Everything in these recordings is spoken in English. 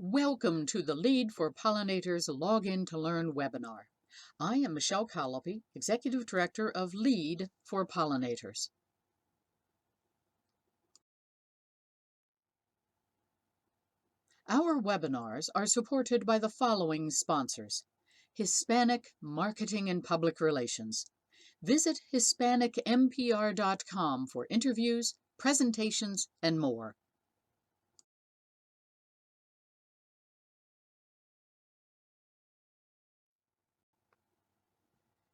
Welcome to the Lead for Pollinators Login to Learn webinar. I am Michelle Colopy, Executive Director of Lead for Pollinators. Our webinars are supported by the following sponsors: Hispanic Marketing and Public Relations. Visit HispanicMPR.com for interviews, presentations, and more.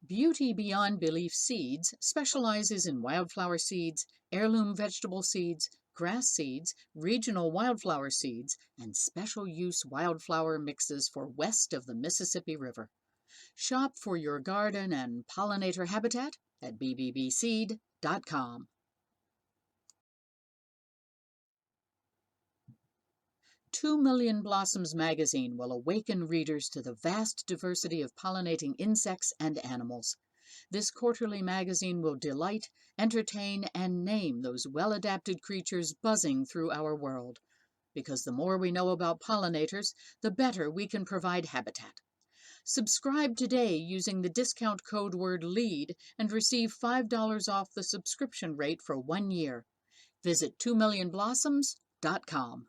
Beauty Beyond Belief Seeds specializes in wildflower seeds, heirloom vegetable seeds, grass seeds, regional wildflower seeds, and special use wildflower mixes for west of the Mississippi River. Shop for your garden and pollinator habitat at bbbseed.com. 2 Million Blossoms magazine will awaken readers to the vast diversity of pollinating insects and animals. This quarterly magazine will delight, entertain, and name those well-adapted creatures buzzing through our world. Because the more we know about pollinators, the better we can provide habitat. Subscribe today using the discount code word LEAD and receive $5 off the subscription rate for 1 year. Visit 2millionblossoms.com.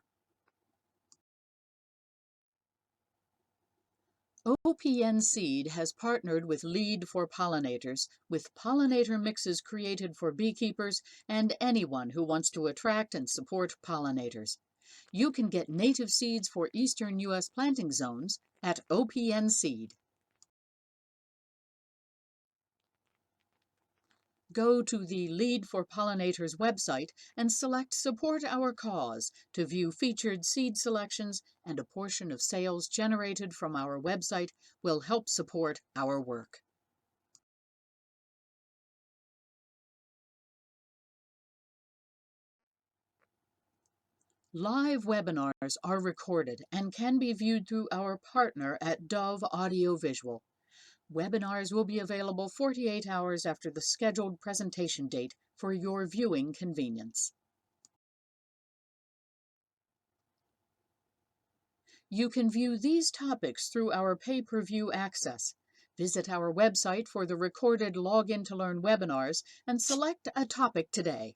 OPN Seed has partnered with Lead for Pollinators with pollinator mixes created for beekeepers and anyone who wants to attract and support pollinators. You can get native seeds for eastern U.S. planting zones at OPN Seed. Go to the Lead for Pollinators website and select Support Our Cause to view featured seed selections, and a portion of sales generated from our website will help support our work. Live webinars are recorded and can be viewed through our partner at Dove Audio Visual. Webinars will be available 48 hours after the scheduled presentation date for your viewing convenience. You can view these topics through our pay-per-view access. Visit our website for the recorded Login to Learn webinars and select a topic today.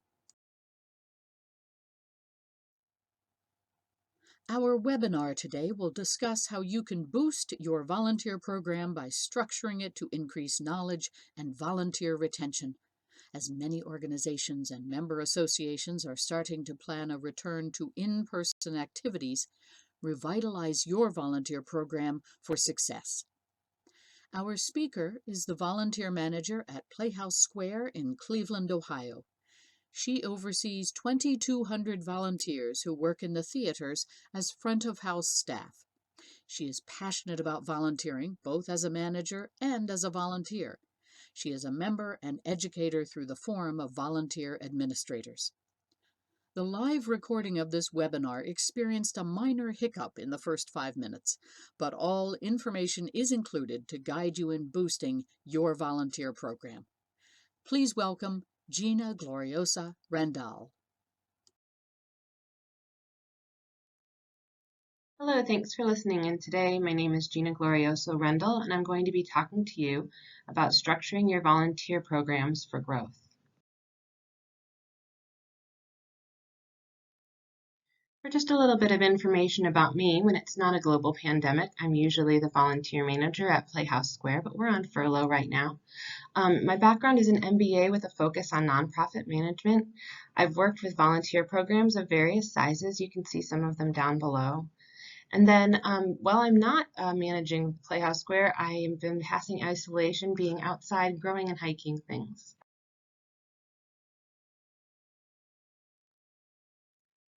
Our webinar today will discuss how you can boost your volunteer program by structuring it to increase knowledge and volunteer retention. As many organizations and member associations are starting to plan a return to in-person activities, revitalize your volunteer program for success. Our speaker is the volunteer manager at Playhouse Square in Cleveland, Ohio. She oversees 2,200 volunteers who work in the theaters as front-of-house staff. She is passionate about volunteering, both as a manager and as a volunteer. She is a member and educator through the Forum of Volunteer Administrators. The live recording of this webinar experienced a minor hiccup in the first 5 minutes, but all information is included to guide you in boosting your volunteer program. Please welcome Gina Gloriosa Randall. Hello, thanks for listening in today. My name is Gina Glorioso Rendell, and I'm going to be talking to you about structuring your volunteer programs for growth. For just a little bit of information about me, when it's not a global pandemic, I'm usually the volunteer manager at Playhouse Square, but we're on furlough right now. My background is an MBA with a focus on nonprofit management. I've worked with volunteer programs of various sizes. You can see some of them down below. And then while I'm not managing Playhouse Square, I have been passing isolation, being outside, growing and hiking things.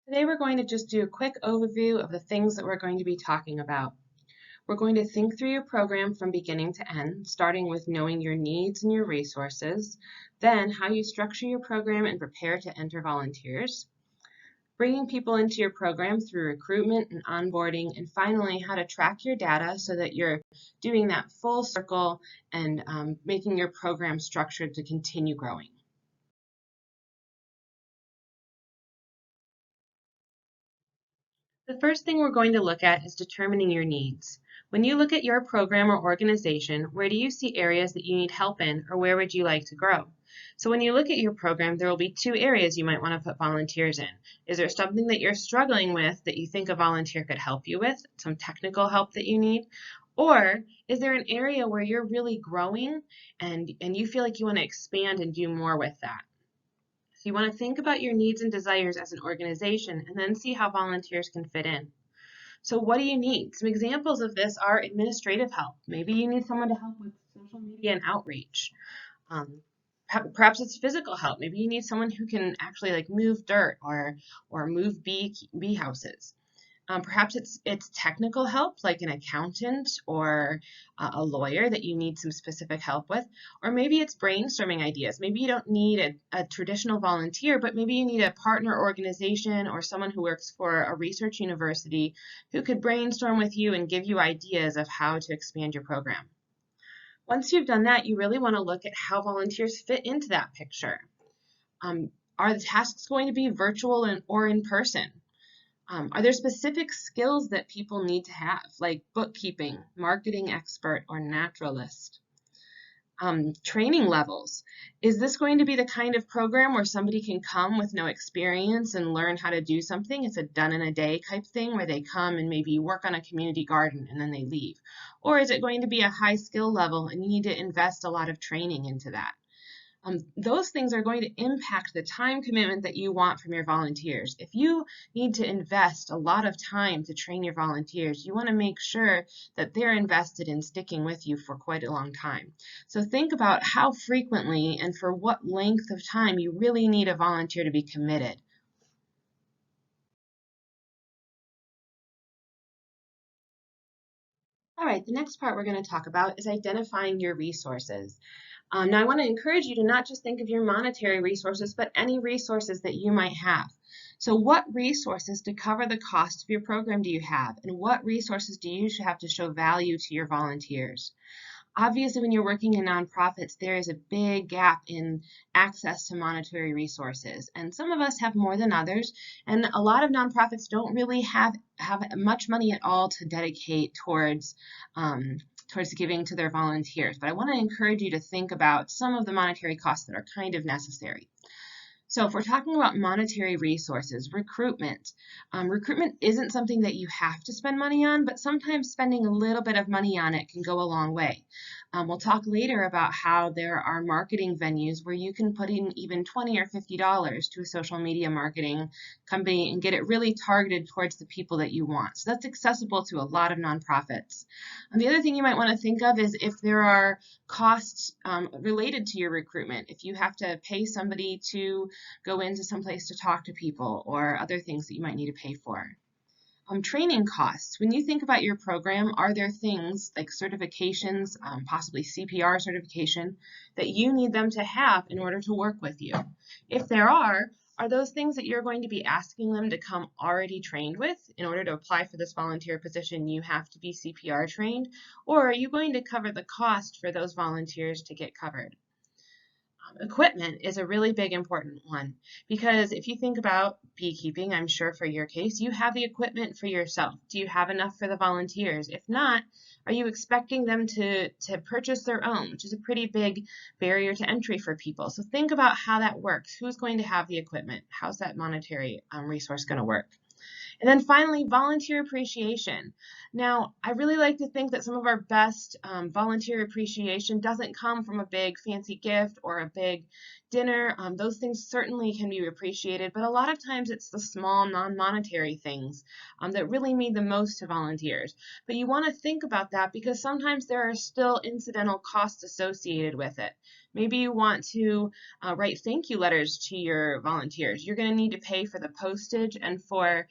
Today we're going to just do a quick overview of the things that we're going to be talking about. We're going to think through your program from beginning to end, starting with knowing your needs and your resources, then how you structure your program and prepare to enter volunteers, bringing people into your program through recruitment and onboarding, and finally how to track your data so that you're doing that full circle and making your program structured to continue growing. The first thing we're going to look at is determining your needs. When you look at your program or organization, where do you see areas that you need help in, or where would you like to grow? So when you look at your program, there will be two areas you might want to put volunteers in. Is there something that you're struggling with that you think a volunteer could help you with, some technical help that you need? Or is there an area where you're really growing and you feel like you want to expand and do more with that? So you want to think about your needs and desires as an organization and then see how volunteers can fit in. So what do you need? Some examples of this are administrative help. Maybe you need someone to help with social media and outreach. Um, Perhaps it's physical help. Maybe you need someone who can actually like move dirt or move bee houses. Perhaps it's technical help, like an accountant or a lawyer that you need some specific help with, or maybe it's brainstorming ideas. Maybe you don't need a traditional volunteer, but maybe you need a partner organization or someone who works for a research university who could brainstorm with you and give you ideas of how to expand your program. Once you've done that, you really want to look at how volunteers fit into that picture. Are the tasks going to be virtual or in person? Are there specific skills that people need to have, like bookkeeping, marketing expert, or naturalist? Training levels. Is this going to be the kind of program where somebody can come with no experience and learn how to do something? It's a done in a day type thing where they come and maybe work on a community garden and then they leave. Or is it going to be a high skill level and you need to invest a lot of training into that? Those things are going to impact the time commitment that you want from your volunteers. If you need to invest a lot of time to train your volunteers, you want to make sure that they're invested in sticking with you for quite a long time. So think about how frequently and for what length of time you really need a volunteer to be committed. All right, the next part we're going to talk about is identifying your resources. Now, I want to encourage you to not just think of your monetary resources, but any resources that you might have. So what resources to cover the cost of your program do you have? And what resources do you have to show value to your volunteers? Obviously, when you're working in nonprofits, there is a big gap in access to monetary resources. And some of us have more than others. And a lot of nonprofits don't really have much money at all to dedicate towards giving to their volunteers. But I want to encourage you to think about some of the monetary costs that are kind of necessary. So if we're talking about monetary resources, recruitment isn't something that you have to spend money on, but sometimes spending a little bit of money on it can go a long way. We'll talk later about how there are marketing venues where you can put in even $20 or $50 to a social media marketing company and get it really targeted towards the people that you want. So that's accessible to a lot of nonprofits. And the other thing you might want to think of is if there are costs related to your recruitment. If you have to pay somebody to go into some place to talk to people or other things that you might need to pay for. Training costs. When you think about your program, are there things like certifications, possibly CPR certification, that you need them to have in order to work with you? If there are those things that you're going to be asking them to come already trained with? In order to apply for this volunteer position, you have to be CPR trained, or are you going to cover the cost for those volunteers to get covered? Equipment is a really big important one because if you think about beekeeping, I'm sure for your case, you have the equipment for yourself. Do you have enough for the volunteers? If not, are you expecting them to purchase their own, which is a pretty big barrier to entry for people. So think about how that works. Who's going to have the equipment? How's that monetary resource going to work? And then finally, volunteer appreciation. Now, I really like to think that some of our best volunteer appreciation doesn't come from a big fancy gift or a big dinner. Those things certainly can be appreciated, but a lot of times it's the small non-monetary things that really mean the most to volunteers. But you want to think about that because sometimes there are still incidental costs associated with it. Maybe you want to write thank you letters to your volunteers. You're going to need to pay for the postage and for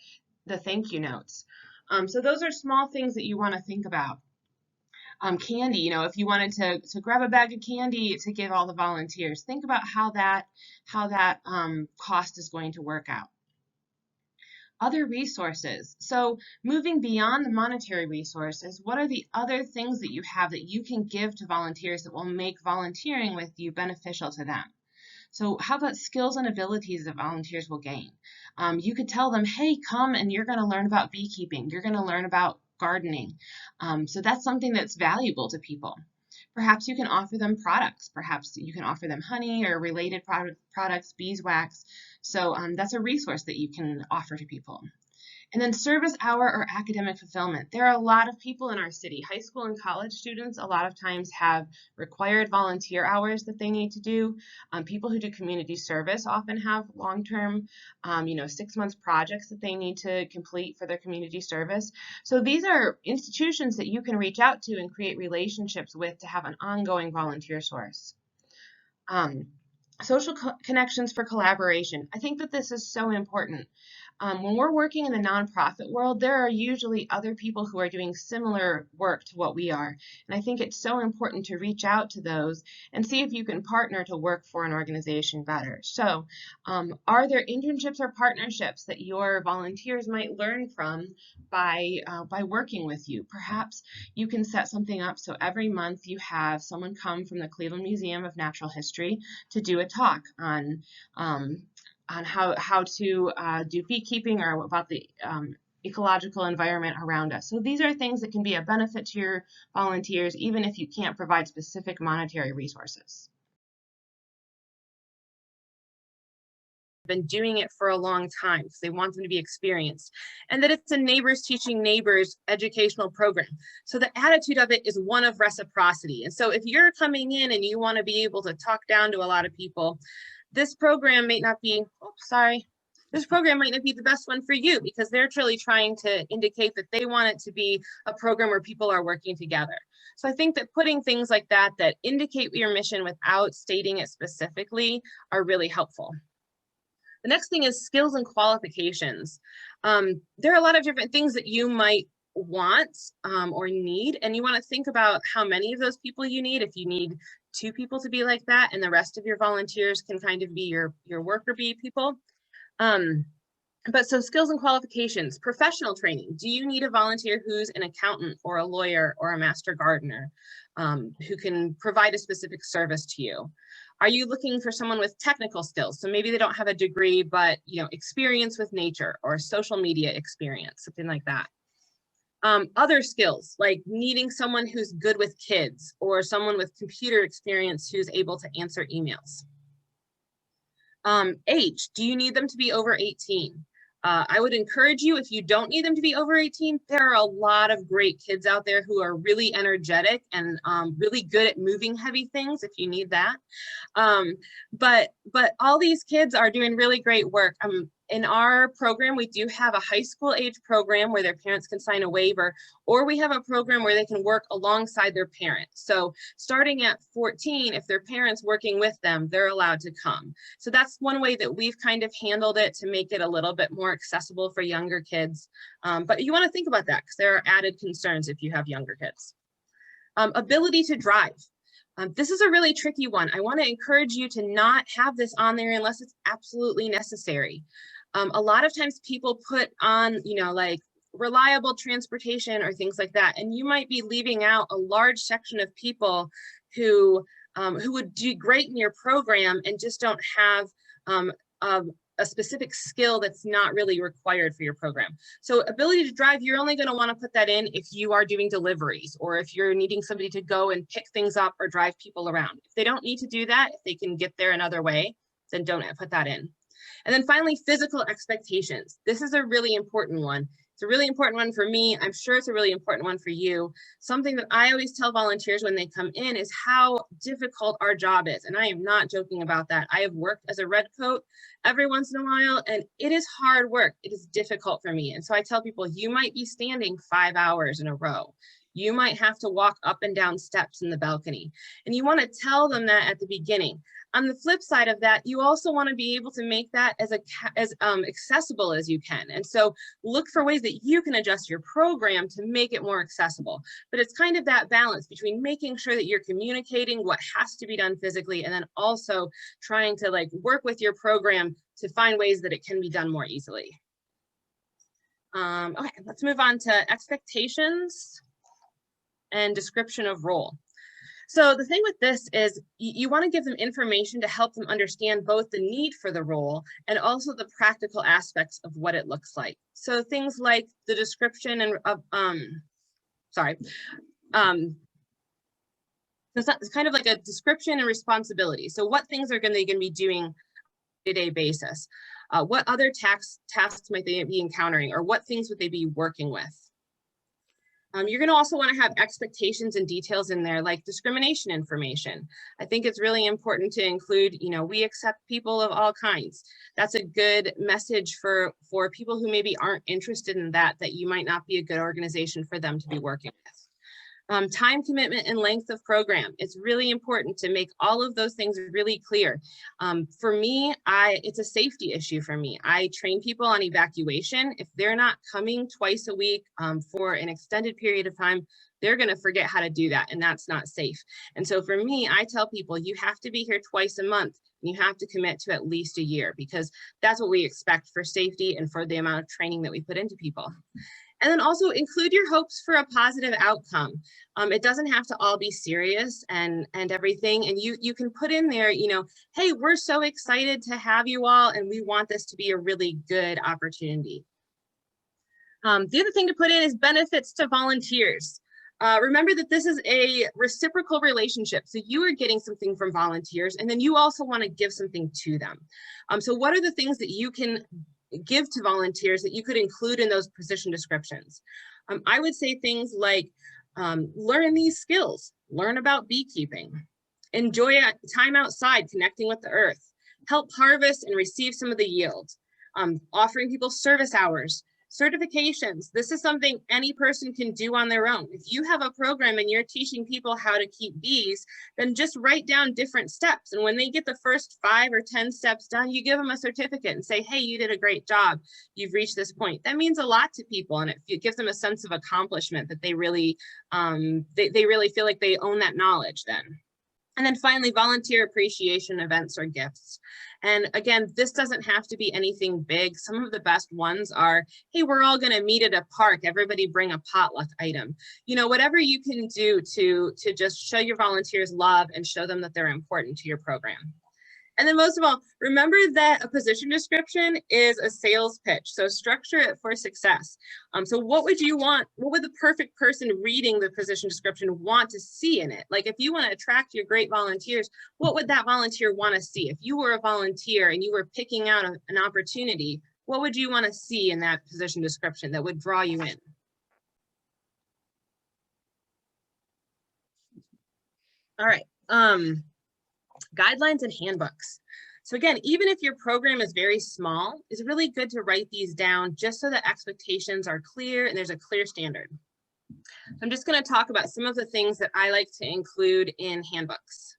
the thank you notes. So those are small things that you want to think about. Candy, if you wanted to grab a bag of candy to give all the volunteers, think about how that cost is going to work out. Other resources. So moving beyond the monetary resources, what are the other things that you have that you can give to volunteers that will make volunteering with you beneficial to them? So how about skills and abilities that volunteers will gain? You could tell them, hey, come and you're going to learn about beekeeping. You're going to learn about gardening. So that's something that's valuable to people. Perhaps you can offer them products. Perhaps you can offer them honey or related products, beeswax. So that's a resource that you can offer to people. And then service hour or academic fulfillment. There are a lot of people in our city. High school and college students a lot of times have required volunteer hours that they need to do. People who do community service often have long-term, 6-month projects that they need to complete for their community service. So these are institutions that you can reach out to and create relationships with to have an ongoing volunteer source. Social connections for collaboration. I think that this is so important. When we're working in the nonprofit world, there are usually other people who are doing similar work to what we are. And I think it's so important to reach out to those and see if you can partner to work for an organization better. So are there internships or partnerships that your volunteers might learn from by working with you? Perhaps you can set something up so every month you have someone come from the Cleveland Museum of Natural History to do a talk on how to do beekeeping or about the ecological environment around us. So these are things that can be a benefit to your volunteers, even if you can't provide specific monetary resources. Been doing it for a long time because they want them to be experienced, and that it's a neighbors teaching neighbors educational program. So the attitude of it is one of reciprocity. And so if you're coming in and you want to be able to talk down to a lot of people, this program may not be, this program might not be the best one for you, because they're truly trying to indicate that they want it to be a program where people are working together. So I think that putting things like that indicate your mission without stating it specifically are really helpful. The next thing is skills and qualifications. There are a lot of different things that you might want or need, and you want to think about how many of those people you need. If you need 2 people to be like that, and the rest of your volunteers can kind of be your worker bee people. But so skills and qualifications, professional training. Do you need a volunteer who's an accountant or a lawyer or a master gardener who can provide a specific service to you? Are you looking for someone with technical skills? So maybe they don't have a degree, but experience with nature or social media experience, something like that. Other skills, like needing someone who's good with kids or someone with computer experience who's able to answer emails. Age, do you need them to be over 18? I would encourage you, if you don't need them to be over 18, there are a lot of great kids out there who are really energetic and really good at moving heavy things if you need that. But all these kids are doing really great work. In our program, we do have a high school age program where their parents can sign a waiver, or we have a program where they can work alongside their parents. So starting at 14, if their parents working with them, they're allowed to come. So that's one way that we've kind of handled it to make it a little bit more accessible for younger kids. But you want to think about that, because there are added concerns if you have younger kids. Ability to drive. This is a really tricky one. I want to encourage you to not have this on there unless it's absolutely necessary. A lot of times people put on, like reliable transportation or things like that, and you might be leaving out a large section of people who would do great in your program and just don't have a specific skill that's not really required for your program. So ability to drive, you're only going to want to put that in if you are doing deliveries or if you're needing somebody to go and pick things up or drive people around. If they don't need to do that, if they can get there another way, then don't put that in. And then finally, physical expectations. This is a really important one. It's a really important one for me. I'm sure it's a really important one for you. Something that I always tell volunteers when they come in is how difficult our job is. And I am not joking about that. I have worked as a red coat every once in a while, and it is hard work. It is difficult for me. And so I tell people, you might be standing 5 hours in a row. You might have to walk up and down steps in the balcony. And you want to tell them that at the beginning. On the flip side of that, you also want to be able to make that as accessible as you can. And so look for ways that you can adjust your program to make it more accessible. But it's kind of that balance between making sure that you're communicating what has to be done physically, and then also trying to work with your program to find ways that it can be done more easily. Okay, let's move on to expectations and description of role. So the thing with this is you want to give them information to help them understand both the need for the role and also the practical aspects of what it looks like. So things like the description and it's kind of like a description and responsibility. So what things are they going to be doing on a day-to-day basis? What other tasks might they be encountering, or what things would they be working with? You're going to also want to have expectations and details in there, like discrimination information. I think it's really important to include, we accept people of all kinds. That's a good message for people who maybe aren't interested in that you might not be a good organization for them to be working with. Time commitment and length of program. It's really important to make all of those things really clear. For me, it's a safety issue for me. I train people on evacuation. If they're not coming twice a week for an extended period of time, they're going to forget how to do that, and that's not safe. And so for me, I tell people you have to be here twice a month, and you have to commit to at least a year, because that's what we expect for safety and for the amount of training that we put into people. And then also include your hopes for a positive outcome. It doesn't have to all be serious and everything. And you can put in there, hey, we're so excited to have you all, and we want this to be a really good opportunity. The other thing to put in is benefits to volunteers. Remember that this is a reciprocal relationship. So you are getting something from volunteers, and then you also want to give something to them. So what are the things that you can give to volunteers that you could include in those position descriptions? I would say things like learn these skills, learn about beekeeping, enjoy time outside connecting with the earth, help harvest and receive some of the yield, offering people service hours, certifications. This is something any person can do on their own. If you have a program and you're teaching people how to keep bees, then just write down different steps. And when they get the first 5 or 10 steps done, you give them a certificate and say, hey, you did a great job. You've reached this point. That means a lot to people, and it gives them a sense of accomplishment that they really, they really feel like they own that knowledge then. And then finally, volunteer appreciation events or gifts. And again, this doesn't have to be anything big. Some of the best ones are, hey, we're all going to meet at a park. Everybody bring a potluck item. Whatever you can do to just show your volunteers love and show them that they're important to your program. And then most of all, remember that a position description is a sales pitch. So structure it for success. So what would the perfect person reading the position description want to see in it? Like if you want to attract your great volunteers, what would that volunteer want to see? If you were a volunteer and you were picking out an opportunity, what would you want to see in that position description that would draw you in? All right. Guidelines and handbooks. So again, even if your program is very small, it's really good to write these down just so that expectations are clear and there's a clear standard. I'm just going to talk about some of the things that I like to include in handbooks.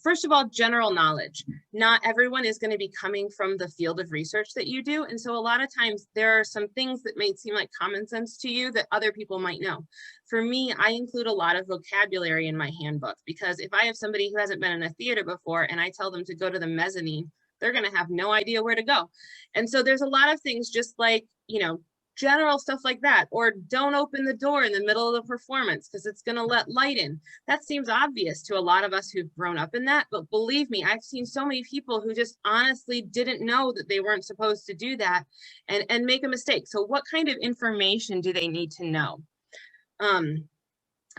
First of all, general knowledge. Not everyone is going to be coming from the field of research that you do. And so a lot of times there are some things that may seem like common sense to you that other people might know. For me, I include a lot of vocabulary in my handbook, because if I have somebody who hasn't been in a theater before and I tell them to go to the mezzanine, they're going to have no idea where to go. And so there's a lot of things just like, general stuff like that, or don't open the door in the middle of the performance because it's going to let light in. That seems obvious to a lot of us who've grown up in that, but believe me, I've seen so many people who just honestly didn't know that they weren't supposed to do that and make a mistake. So what kind of information do they need to know? The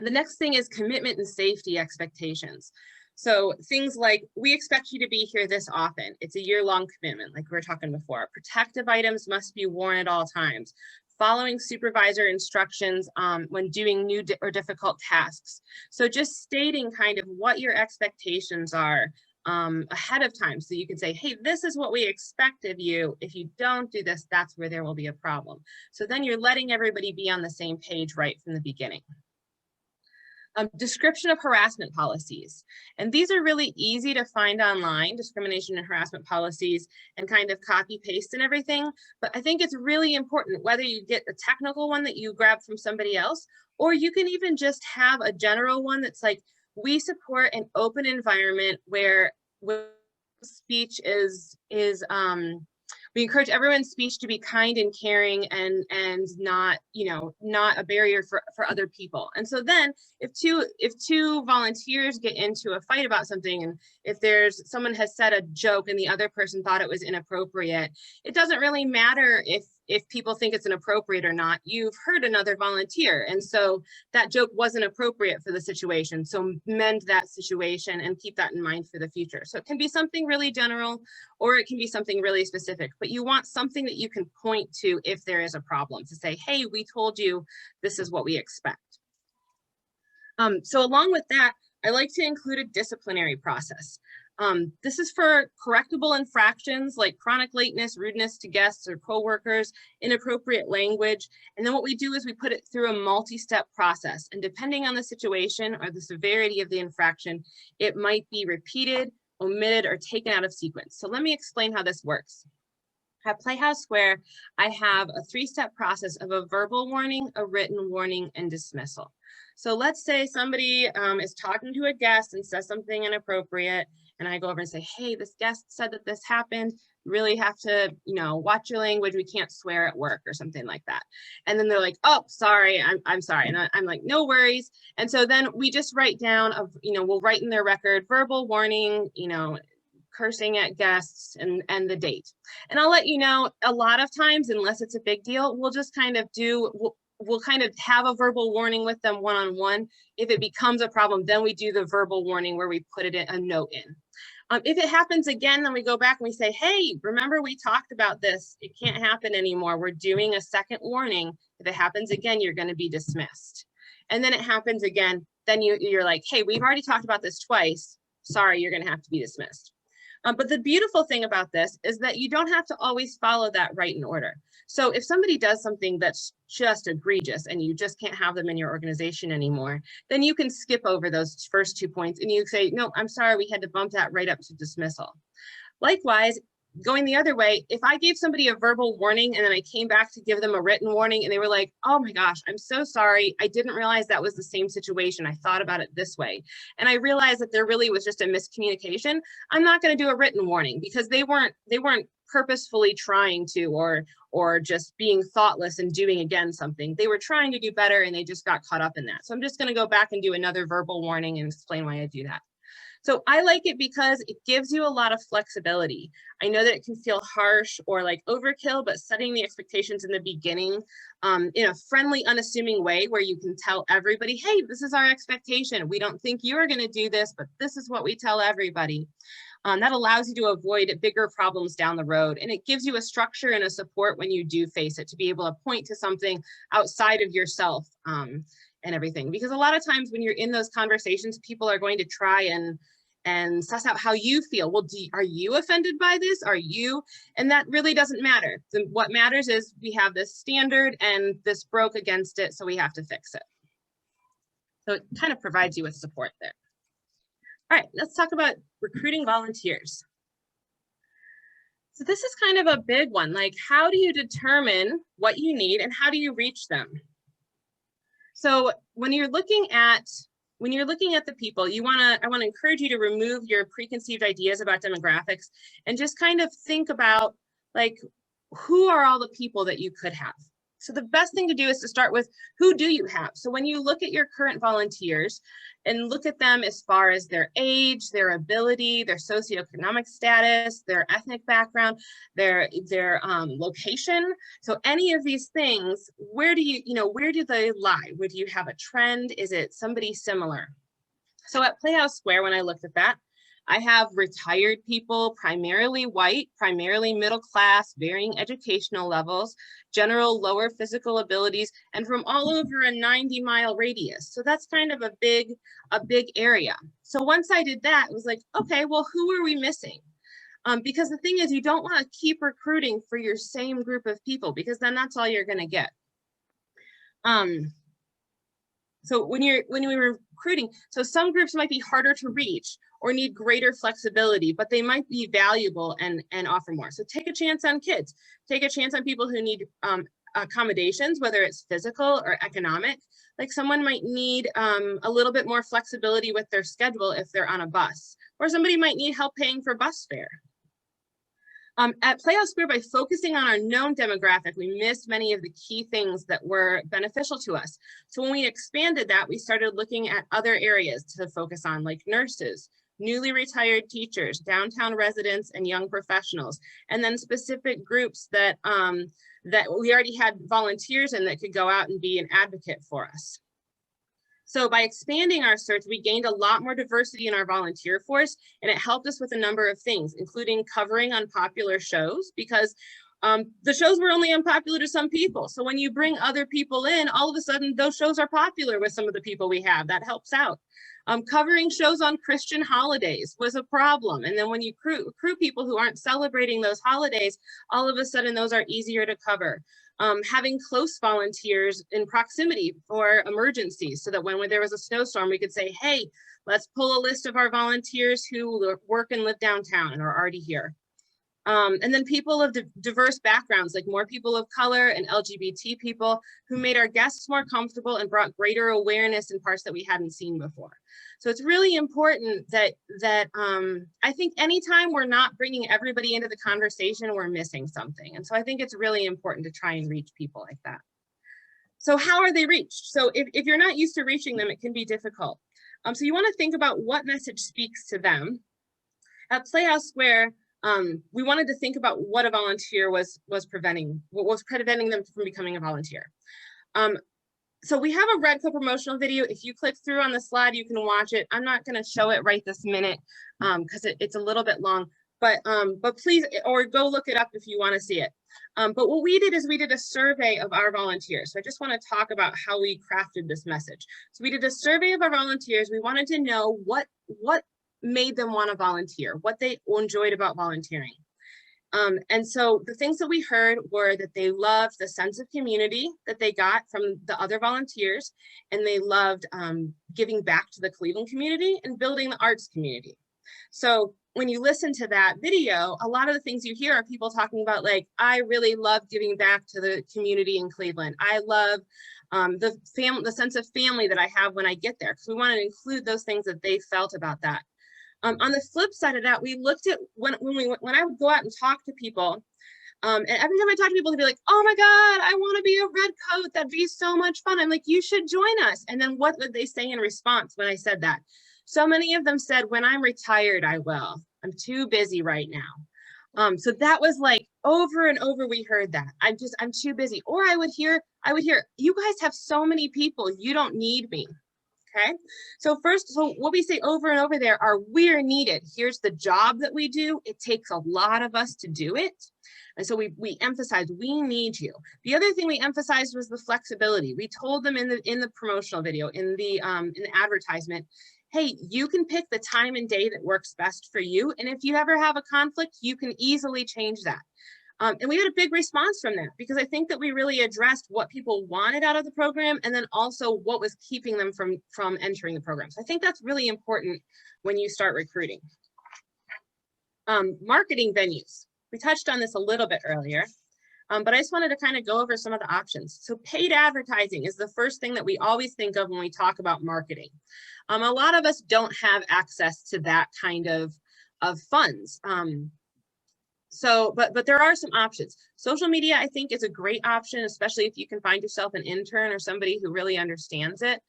next thing is commitment and safety expectations. So things like, we expect you to be here this often. It's a year-long commitment, like we were talking before. Protective items must be worn at all times. Following supervisor instructions when doing new or difficult tasks. So just stating kind of what your expectations are ahead of time. So you can say, hey, this is what we expect of you. If you don't do this, that's where there will be a problem. So then you're letting everybody be on the same page right from the beginning. Description of harassment policies. And these are really easy to find online, discrimination and harassment policies, and kind of copy paste and everything. But I think it's really important whether you get a technical one that you grab from somebody else, or you can even just have a general one that's like, we support an open environment where speech is We encourage everyone's speech to be kind and caring and not, not a barrier for other people. And so then if two volunteers get into a fight about something, and if someone has said a joke and the other person thought it was inappropriate, it doesn't really matter if people think it's inappropriate or not. You've heard another volunteer, and so that joke wasn't appropriate for the situation. So mend that situation and keep that in mind for the future. So it can be something really general, or it can be something really specific, but you want something that you can point to if there is a problem, to say, hey, we told you this is what we expect. So along with that, I like to include a disciplinary process. This is for correctable infractions like chronic lateness, rudeness to guests or coworkers, inappropriate language. And then what we do is we put it through a multi-step process. And depending on the situation or the severity of the infraction, it might be repeated, omitted, or taken out of sequence. So let me explain how this works. At Playhouse Square, I have a 3-step process of a verbal warning, a written warning, and dismissal. So let's say somebody is talking to a guest and says something inappropriate, and I go over and say, hey, this guest said that this happened. You really have to, watch your language. We can't swear at work or something like that. And then they're like, oh, sorry, I'm sorry. And I'm like, no worries. And so then we just write down, we'll write in their record, verbal warning, cursing at guests, and the date. And I'll let you know, a lot of times, unless it's a big deal, we'll just kind of we'll kind of have a verbal warning with them one-on-one. If it becomes a problem, then we do the verbal warning where we put it in a note in. If it happens again, then we go back and we say, hey, remember we talked about this. It can't happen anymore. We're doing a second warning. If it happens again, you're going to be dismissed. And then it happens again. Then you're like, hey, we've already talked about this twice. Sorry, you're going to have to be dismissed. But the beautiful thing about this is that you don't have to always follow that right in order. So if somebody does something that's just egregious and you just can't have them in your organization anymore, then you can skip over those first 2 points and you say, no, I'm sorry, we had to bump that right up to dismissal. Likewise, going the other way, if I gave somebody a verbal warning and then I came back to give them a written warning and they were like, oh my gosh, I'm so sorry. I didn't realize that was the same situation. I thought about it this way. And I realized that there really was just a miscommunication. I'm not going to do a written warning because they weren't purposefully trying to or just being thoughtless and doing again something. They were trying to do better and they just got caught up in that. So I'm just going to go back and do another verbal warning and explain why I do that. So I like it because it gives you a lot of flexibility. I know that it can feel harsh or like overkill, but setting the expectations in the beginning in a friendly, unassuming way where you can tell everybody, hey, this is our expectation. We don't think you're going to do this, but this is what we tell everybody. That allows you to avoid bigger problems down the road. And it gives you a structure and a support when you do face it, to be able to point to something outside of yourself and everything. Because a lot of times when you're in those conversations, people are going to try and suss out how you feel. Well, are you offended by this? Are you? And that really doesn't matter. What matters is we have this standard and this broke against it, so we have to fix it. So it kind of provides you with support there. All right, let's talk about recruiting volunteers. So this is kind of a big one. Like, how do you determine what you need and how do you reach them? So when you're looking at the people, I want to encourage you to remove your preconceived ideas about demographics and just kind of think about, like, who are all the people that you could have? So the best thing to do is to start with, who do you have? So when you look at your current volunteers and look at them as far as their age, their ability, their socioeconomic status, their ethnic background, their location. So any of these things, where do they lie? Would you have a trend? Is it somebody similar? So at Playhouse Square, when I looked at that, I have retired people, primarily white, primarily middle class, varying educational levels, general lower physical abilities, and from all over a 90-mile radius. So that's kind of a big area. So once I did that, it was like, okay, well, who are we missing? Because the thing is, you don't want to keep recruiting for your same group of people, because then that's all you're going to get. So when you're recruiting, so some groups might be harder to reach or need greater flexibility, but they might be valuable and offer more. So take a chance on kids. Take a chance on people who need accommodations, whether it's physical or economic. Like someone might need a little bit more flexibility with their schedule if they're on a bus, or somebody might need help paying for bus fare. At Playhouse Square, by focusing on our known demographic, we missed many of the key things that were beneficial to us. So when we expanded that, we started looking at other areas to focus on, like nurses, newly retired teachers, downtown residents, and young professionals, and then specific groups that, that we already had volunteers in that could go out and be an advocate for us. So by expanding our search, we gained a lot more diversity in our volunteer force, and it helped us with a number of things, including covering unpopular shows, because the shows were only unpopular to some people. So when you bring other people in, all of a sudden those shows are popular with some of the people we have. That helps out. Covering shows on Christian holidays was a problem. And then when you accrue people who aren't celebrating those holidays, all of a sudden those are easier to cover. Having close volunteers in proximity for emergencies, so that when there was a snowstorm, we could say, hey, let's pull a list of our volunteers who work and live downtown and are already here. And then people of diverse backgrounds, like more people of color and LGBT people, who made our guests more comfortable and brought greater awareness in parts that we hadn't seen before. So it's really important that I think anytime we're not bringing everybody into the conversation, we're missing something. And so I think it's really important to try and reach people like that. So how are they reached? So if you're not used to reaching them, it can be difficult. So you want to think about what message speaks to them. At Playhouse Square, we wanted to think about what a volunteer was preventing them from becoming a volunteer. So we have a red co promotional video. If you click through on the slide, you can watch it. I'm not going to show it right this minute because it's a little bit long, but please, or go look it up if you want to see it. But what we did is we did a survey of our volunteers. So I just want to talk about how we crafted this message. So we did a survey of our volunteers. We wanted to know what made them want to volunteer, what they enjoyed about volunteering. And so the things that we heard were that they loved the sense of community that they got from the other volunteers, and they loved giving back to the Cleveland community and building the arts community. So when you listen to that video, a lot of the things you hear are people talking about, like, I really love giving back to the community in Cleveland. I love the sense of family that I have when I get there, because we want to include those things that they felt about that. On the flip side of that, we looked at when I would go out and talk to people, and every time I talk to people, they'd be like, oh my God, I want to be a red coat. That'd be so much fun. I'm like, you should join us. And then what would they say in response when I said that? So many of them said, when I'm retired, I will. I'm too busy right now. So that was like over and over, we heard that. I'm too busy. Or I would hear, you guys have so many people, you don't need me. Okay, so what we say over and over there are, we're needed. Here's the job that we do. It takes a lot of us to do it. And so we emphasize, we need you. The other thing we emphasized was the flexibility. We told them in the promotional video, in the advertisement, hey, you can pick the time and day that works best for you. And if you ever have a conflict, you can easily change that. And we had a big response from that, because I think that we really addressed what people wanted out of the program, and then also what was keeping them from entering the program. So I think that's really important when you start recruiting. Marketing venues. We touched on this a little bit earlier, but I just wanted to kind of go over some of the options. So paid advertising is the first thing that we always think of when we talk about marketing. A lot of us don't have access to that kind of funds. But there are some options. Social media, I think, is a great option, especially if you can find yourself an intern or somebody who really understands it.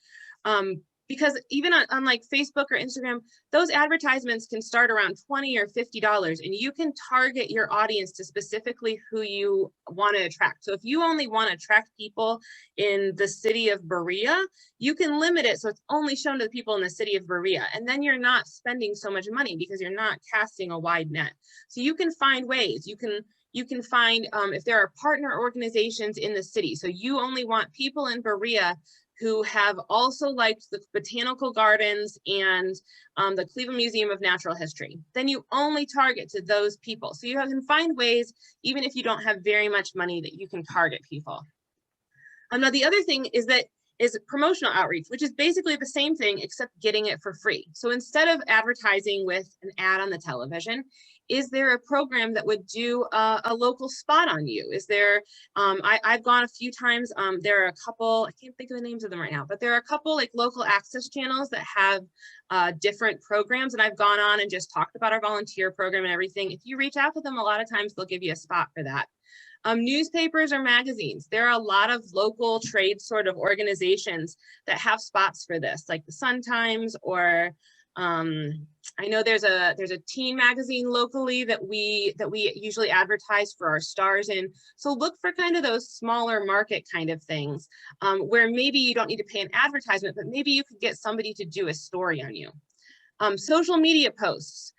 Because even on like Facebook or Instagram, those advertisements can start around $20 or $50, and you can target your audience to specifically who you want to attract. So if you only want to attract people in the city of Berea, you can limit it so it's only shown to the people in the city of Berea, and then you're not spending so much money because you're not casting a wide net. So you can find ways. You can find if there are partner organizations in the city, so you only want people in Berea who have also liked the botanical gardens and the Cleveland Museum of Natural History. Then you only target to those people. So you can find ways, even if you don't have very much money, that you can target people. Now the other thing is promotional outreach, which is basically the same thing except getting it for free. So instead of advertising with an ad on the television, Is there a program that would do a local spot on you? Is there, I've gone a few times, there are a couple, I can't think of the names of them right now, but there are a couple like local access channels that have different programs, and I've gone on and just talked about our volunteer program and everything. If you reach out to them, a lot of times they'll give you a spot for that. Newspapers or magazines. There are a lot of local trade sort of organizations that have spots for this, like the Sun Times, or I know there's a teen magazine locally that we usually advertise for our stars in. So look for kind of those smaller market kind of things, where maybe you don't need to pay an advertisement, but maybe you could get somebody to do a story on you. Social media posts.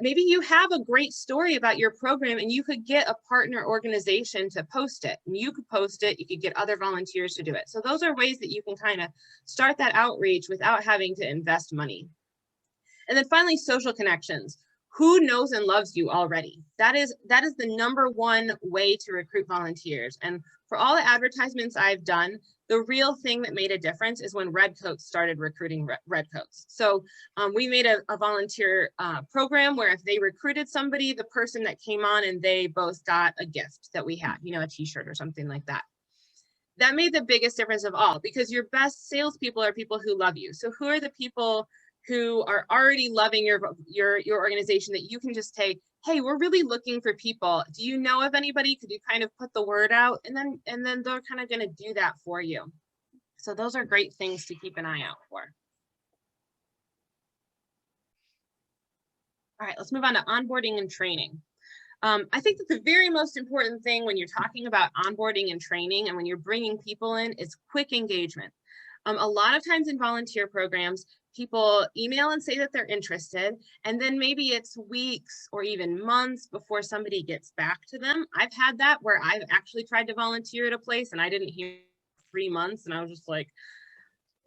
Maybe you have a great story about your program and you could get a partner organization to post it. And you could post it, you could get other volunteers to do it. So those are ways that you can kind of start that outreach without having to invest money. And then finally, social connections. Who knows and loves you already? That is the #1 way to recruit volunteers. And for all the advertisements I've done, the real thing that made a difference is when Redcoats started recruiting Redcoats. So we made a volunteer program where if they recruited somebody, the person that came on and they both got a gift that we had, a t-shirt or something like that. That made the biggest difference of all, because your best salespeople are people who love you. So who are the people who are already loving your organization that you can just take, hey, we're really looking for people. Do you know of anybody? Could you kind of put the word out? And then they're kind of going to do that for you. So those are great things to keep an eye out for. All right, let's move on to onboarding and training. I think that the very most important thing when you're talking about onboarding and training and when you're bringing people in is quick engagement. A lot of times in volunteer programs, people email and say that they're interested, and then maybe it's weeks or even months before somebody gets back to them. I've had that where I've actually tried to volunteer at a place and I didn't hear 3 months, and I was just like,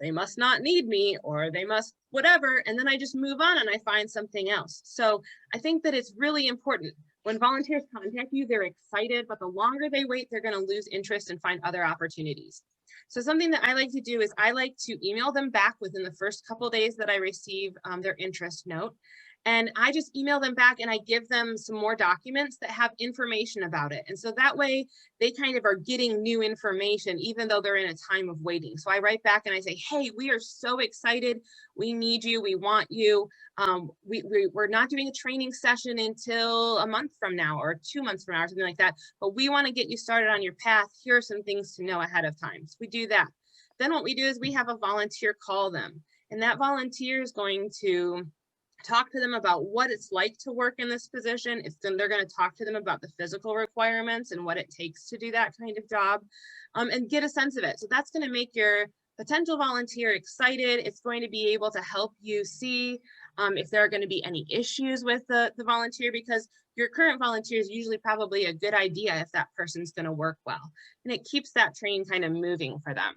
they must not need me, or they must whatever, and then I just move on and I find something else. So I think that it's really important. When volunteers contact you, they're excited, but the longer they wait, they're going to lose interest and find other opportunities. So something that I like to do is I like to email them back within the first couple days that I receive their interest note. And I just email them back and I give them some more documents that have information about it. And so that way they kind of are getting new information, even though they're in a time of waiting. So I write back and I say, hey, we are so excited. We need you. We want you. We're not doing a training session until a month from now or 2 months from now or something like that, but we want to get you started on your path. Here are some things to know ahead of time. So we do that. Then what we do is we have a volunteer call them, and that volunteer is going to talk to them about what it's like to work in this position. They're going to talk to them about the physical requirements and what it takes to do that kind of job, and get a sense of it. So that's going to make your potential volunteer excited. It's going to be able to help you see if there are going to be any issues with the volunteer, because your current volunteer is usually probably a good idea if that person's going to work well. And it keeps that train kind of moving for them.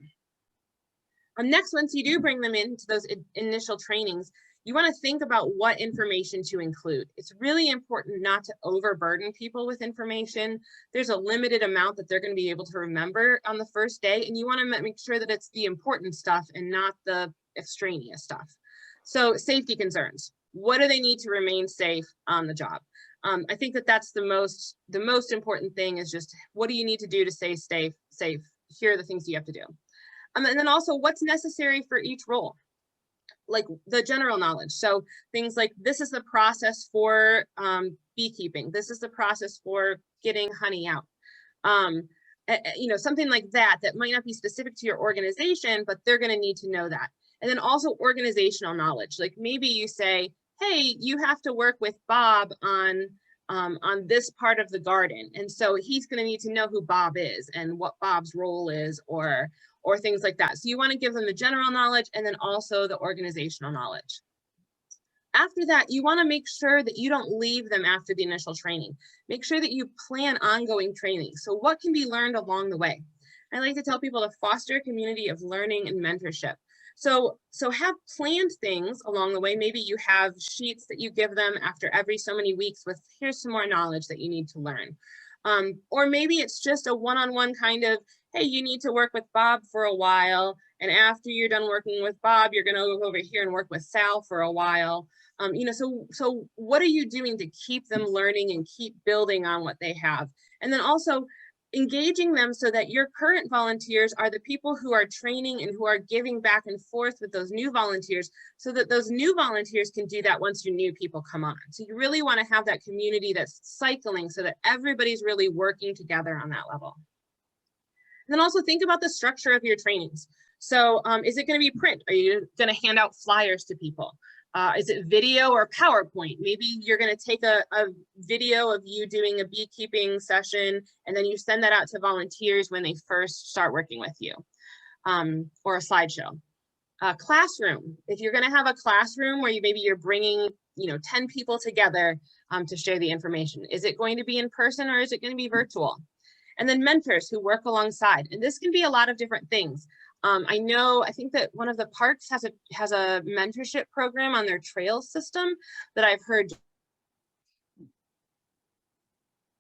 Next, once you do bring them into those initial trainings, you want to think about what information to include. It's really important not to overburden people with information. There's a limited amount that they're going to be able to remember on the first day, and you want to make sure that it's the important stuff and not the extraneous stuff. So safety concerns. What do they need to remain safe on the job? I think that that's the most important thing, is just what do you need to do to stay safe? Here are the things you have to do. And then also what's necessary for each role, like the general knowledge. So things like, this is the process for beekeeping. This is the process for getting honey out. Something like that might not be specific to your organization, but they're going to need to know that. And then also organizational knowledge. Like maybe you say, hey, you have to work with Bob on this part of the garden. And so he's going to need to know who Bob is and what Bob's role is, or things like that. So you want to give them the general knowledge and then also the organizational knowledge. After that, you want to make sure that you don't leave them after the initial training. Make sure that you plan ongoing training. So what can be learned along the way? I like to tell people to foster a community of learning and mentorship. So have planned things along the way. Maybe you have sheets that you give them after every so many weeks with, here's some more knowledge that you need to learn. Or maybe it's just a one-on-one kind of, hey, you need to work with Bob for a while, And after you're done working with Bob, you're going to go over here and work with Sal for a while. So what are you doing to keep them learning and keep building on what they have? And then also engaging them so that your current volunteers are the people who are training and who are giving back and forth with those new volunteers, so that those new volunteers can do that once your new people come on. So you really want to have that community that's cycling so that everybody's really working together on that level. And then also think about the structure of your trainings. So is it going to be print? Are you going to hand out flyers to people? Is it video or PowerPoint? Maybe you're going to take a video of you doing a beekeeping session, and then you send that out to volunteers when they first start working with you, or a slideshow. Classroom. If you're going to have a classroom where maybe you're bringing 10 people together to share the information, is it going to be in person or is it going to be virtual? And then mentors who work alongside, and this can be a lot of different things. I think that one of the parks has a mentorship program on their trails system that I've heard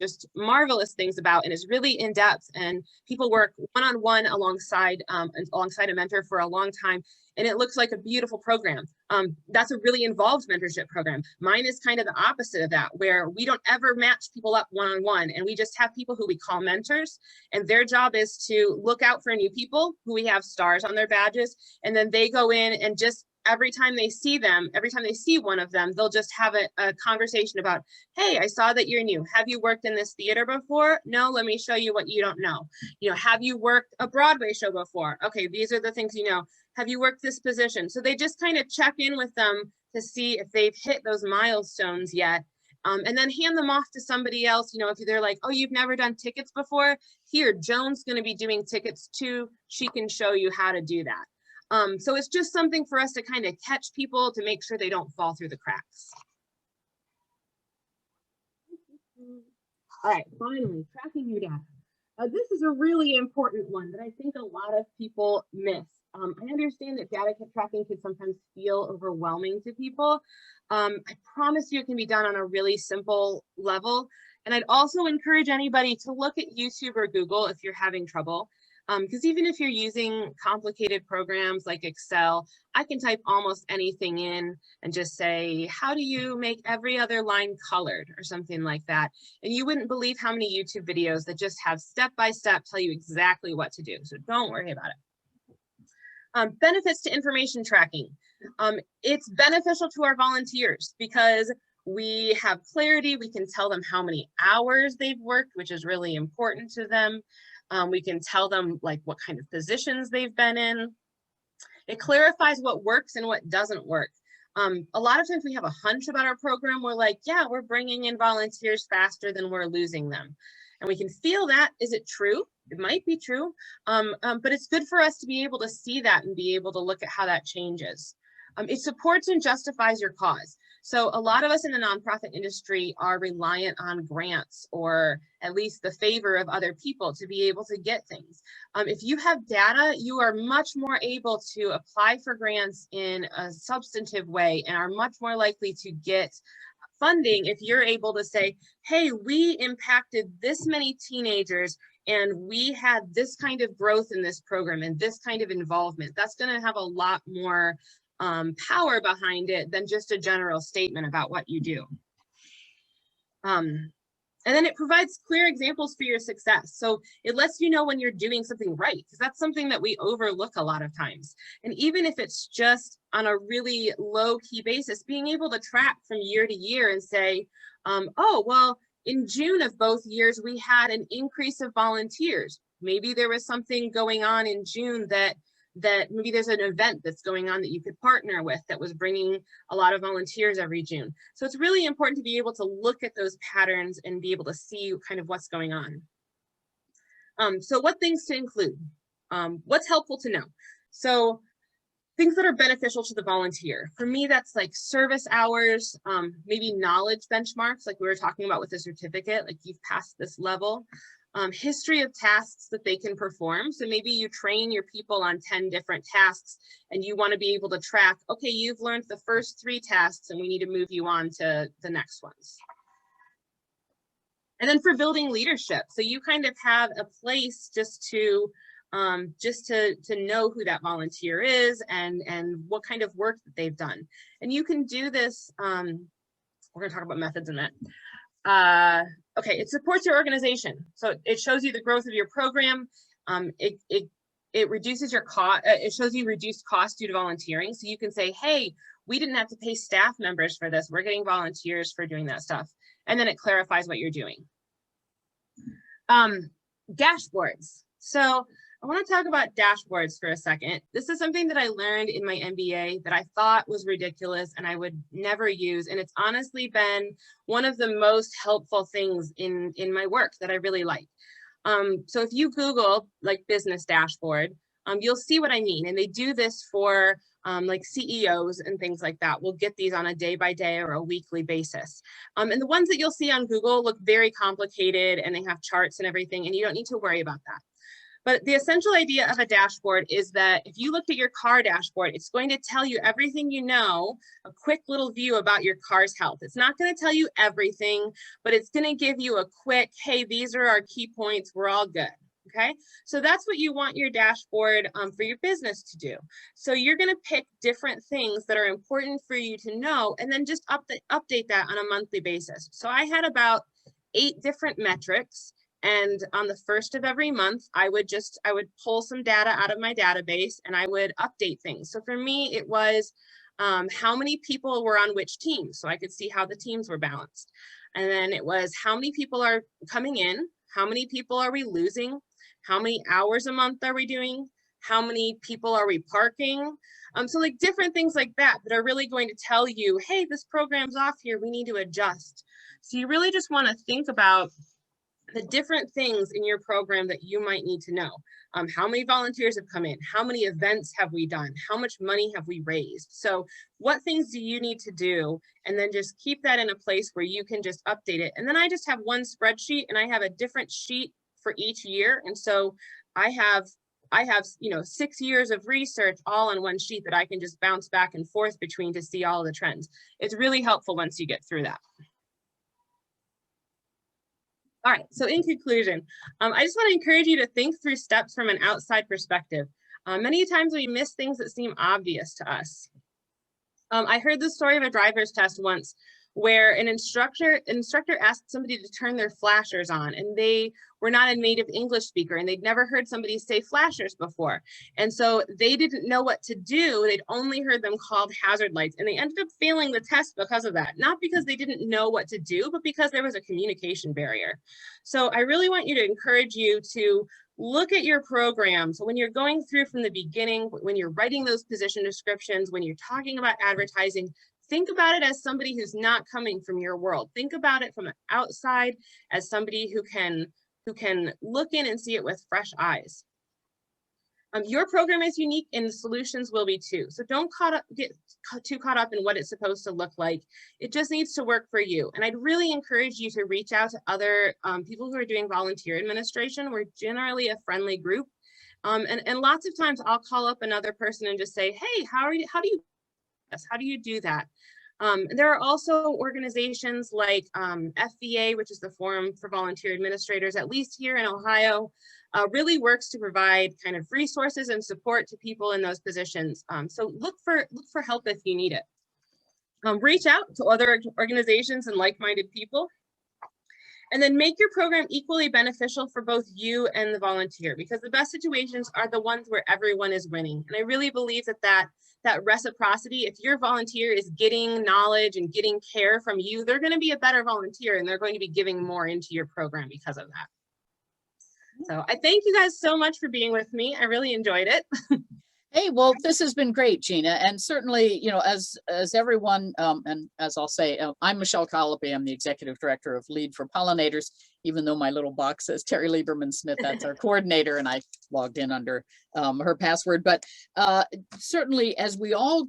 just marvelous things about, and is really in depth, and people work one-on-one alongside a mentor for a long time, and it looks like a beautiful program. That's a really involved mentorship program. Mine is kind of the opposite of that, where we don't ever match people up one-on-one, and we just have people who we call mentors, and their job is to look out for new people who we have stars on their badges, and then they go in and just every time they see one of them, they'll just have a conversation about, hey, I saw that you're new. Have you worked in this theater before? No, let me show you what you don't know. Have you worked a Broadway show before? Okay, these are the things you know. Have you worked this position? So they just kind of check in with them to see if they've hit those milestones yet. And then hand them off to somebody else. If they're like, oh, you've never done tickets before? Here, Joan's going to be doing tickets too. She can show you how to do that. So it's just something for us to kind of catch people to make sure they don't fall through the cracks. All right, finally, tracking your data. This is a really important one that I think a lot of people miss. I understand that data tracking can sometimes feel overwhelming to people. I promise you it can be done on a really simple level. And I'd also encourage anybody to look at YouTube or Google if you're having trouble. Because even if you're using complicated programs like Excel, I can type almost anything in and just say, how do you make every other line colored or something like that? And you wouldn't believe how many YouTube videos that just have step-by-step tell you exactly what to do. So don't worry about it. Benefits to information tracking. It's beneficial to our volunteers because we have clarity. We can tell them how many hours they've worked, which is really important to them. We can tell them like what kind of positions they've been in. It clarifies what works and what doesn't work. A lot of times we have a hunch about our program. We're like, yeah, we're bringing in volunteers faster than we're losing them. And we can feel that. Is it true? It might be true, but it's good for us to be able to see that and be able to look at how that changes. It supports and justifies your cause. So a lot of us in the nonprofit industry are reliant on grants or at least the favor of other people to be able to get things. If you have data, you are much more able to apply for grants in a substantive way and are much more likely to get funding if you're able to say, hey, we impacted this many teenagers and we had this kind of growth in this program and this kind of involvement. That's going to have a lot more power behind it than just a general statement about what you do. And then it provides clear examples for your success. So it lets you know when you're doing something right, because that's something that we overlook a lot of times. And even if it's just on a really low key basis, being able to track from year to year and say, oh, well, in June of both years, we had an increase of volunteers. Maybe there was something going on in June that maybe there's an event that's going on that you could partner with that was bringing a lot of volunteers every June. So it's really important to be able to look at those patterns and be able to see kind of what's going on. So what things to include? What's helpful to know? So things that are beneficial to the volunteer. For me, that's like service hours, maybe knowledge benchmarks, like we were talking about with the certificate, like you've passed this level. History of tasks that they can perform. So maybe you train your people on 10 different tasks and you want to be able to track, okay, you've learned the first 3 tasks and we need to move you on to the next ones. And then for building leadership, so you kind of have a place just to just to know who that volunteer is and what kind of work that they've done. And you can do this, we're going to talk about methods in a minute. Okay, it supports your organization. So it shows you the growth of your program. It reduces your cost. It shows you reduced costs due to volunteering. So you can say, hey, we didn't have to pay staff members for this. We're getting volunteers for doing that stuff. And then it clarifies what you're doing. Dashboards. So I want to talk about dashboards for a second. This is something that I learned in my MBA that I thought was ridiculous and I would never use. And it's honestly been one of the most helpful things in my work that I really like. So if you Google like business dashboard, you'll see what I mean. And they do this for like CEOs and things like that. We'll get these on a day-by-day or a weekly basis. And the ones that you'll see on Google look very complicated and they have charts and everything, and you don't need to worry about that. But the essential idea of a dashboard is that if you looked at your car dashboard, it's going to tell you everything you know, a quick little view about your car's health. It's not going to tell you everything, but it's going to give you a quick, hey, these are our key points, we're all good. Okay, so that's what you want your dashboard for your business to do. So you're going to pick different things that are important for you to know and then just update that on a monthly basis. So I had about 8 different metrics. And on the first of every month, I would pull some data out of my database and I would update things. So for me, it was how many people were on which team, so I could see how the teams were balanced. And then it was how many people are coming in, how many people are we losing, how many hours a month are we doing, how many people are we parking. So like different things like that are really going to tell you, hey, this program's off here, we need to adjust. So you really just want to think about the different things in your program that you might need to know. How many volunteers have come in? How many events have we done? How much money have we raised? So what things do you need to do? And then just keep that in a place where you can just update it. And then I just have one spreadsheet and I have a different sheet for each year. And so I have 6 years of research all on one sheet that I can just bounce back and forth between to see all the trends. It's really helpful once you get through that. All right, so in conclusion, I just want to encourage you to think through steps from an outside perspective. Many times we miss things that seem obvious to us. I heard the story of a driver's test once where an instructor asked somebody to turn their flashers on, and they were not a native English speaker and they'd never heard somebody say flashers before. And so they didn't know what to do. They'd only heard them called hazard lights, and they ended up failing the test because of that. Not because they didn't know what to do, but because there was a communication barrier. So I really want you to encourage you to look at your program. So when you're going through from the beginning, when you're writing those position descriptions, when you're talking about advertising, think about it as somebody who's not coming from your world. Think about it from the outside as somebody who can look in and see it with fresh eyes. Your program is unique and the solutions will be too. So don't get too caught up in what it's supposed to look like. It just needs to work for you. And I'd really encourage you to reach out to other people who are doing volunteer administration. We're generally a friendly group. And lots of times I'll call up another person and just say, hey, how do you do that? There are also organizations like FVA, which is the Forum for Volunteer Administrators, at least here in Ohio, really works to provide kind of resources and support to people in those positions. So look for help if you need it. Reach out to other organizations and like-minded people. And then make your program equally beneficial for both you and the volunteer, because the best situations are the ones where everyone is winning. And I really believe that reciprocity, if your volunteer is getting knowledge and getting care from you, they're going to be a better volunteer and they're going to be giving more into your program because of that. So I thank you guys so much for being with me. I really enjoyed it. Hey, well, this has been great, Gina. And certainly, as everyone, and as I'll say, I'm Michelle Colopy. I'm the Executive Director of Lead for Pollinators, even though my little box says Terry Lieberman Smith, that's our coordinator, and I logged in under her password. But certainly, as we all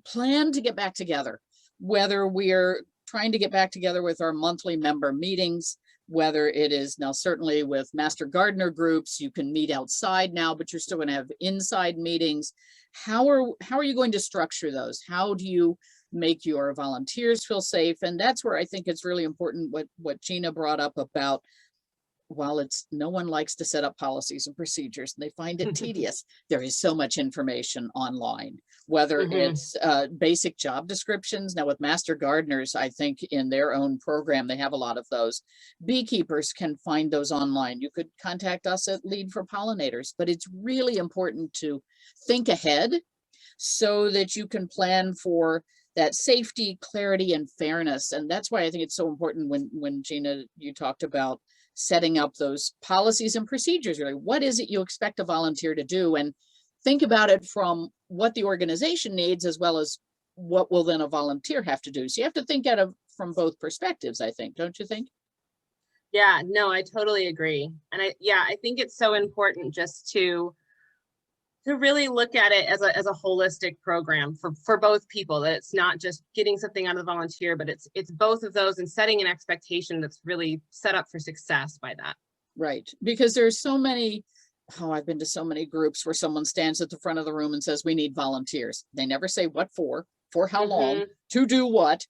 plan to get back together, whether we're trying to get back together with our monthly member meetings, whether it is now certainly with Master Gardener groups, you can meet outside now, but you're still going to have inside meetings. How are you going to structure those? How do you make your volunteers feel safe? And that's where I think it's really important what Gina brought up about while it's no one likes to set up policies and procedures, and they find it tedious, there is so much information online, whether Hmm. it's basic job descriptions. Now, with master gardeners, I think in their own program, they have a lot of those. Beekeepers can find those online. You could contact us at Lead for Pollinators, but it's really important to think ahead so that you can plan for that safety, clarity, and fairness. And that's why I think it's so important when Gina, you talked about setting up those policies and procedures. Really, what is it you expect a volunteer to do? And think about it from what the organization needs as well as what will then a volunteer have to do. So you have to think at it from both perspectives, I think, don't you think? Yeah, no, I totally agree. And I think it's so important just to really look at it as a holistic program for both people, that it's not just getting something out of the volunteer, but it's both of those and setting an expectation that's really set up for success by that. Right, because there's so many, oh, I've been to so many groups where someone stands at the front of the room and says, "We need volunteers." They never say what for how long, Hmm. to do what,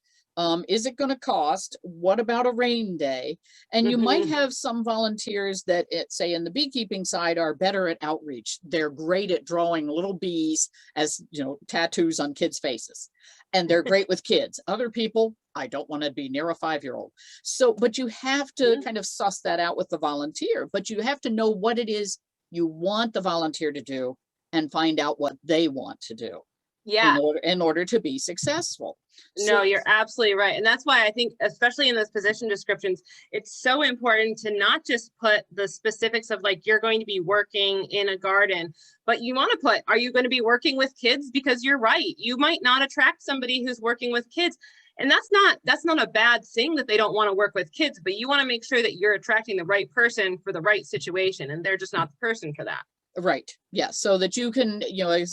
is it gonna cost, what about a rain day? And you might Hmm. have some volunteers that say in the beekeeping side are better at outreach. They're great at drawing little bees as, tattoos on kids' faces, and they're great with kids. Other people, I don't wanna be near a 5-year-old. So, but you have to kind of suss that out with the volunteer, but you have to know what it is you want the volunteer to do and find out what they want to do Yeah. in order to be successful. So, No, you're absolutely right. And that's why I think, especially in those position descriptions, it's so important to not just put the specifics of like, you're going to be working in a garden, but you want to put, are you going to be working with kids? Because you're right. You might not attract somebody who's working with kids. And that's not a bad thing that they don't want to work with kids, but you want to make sure that you're attracting the right person for the right situation, and they're just not the person for that. right. Yeah. So that you can,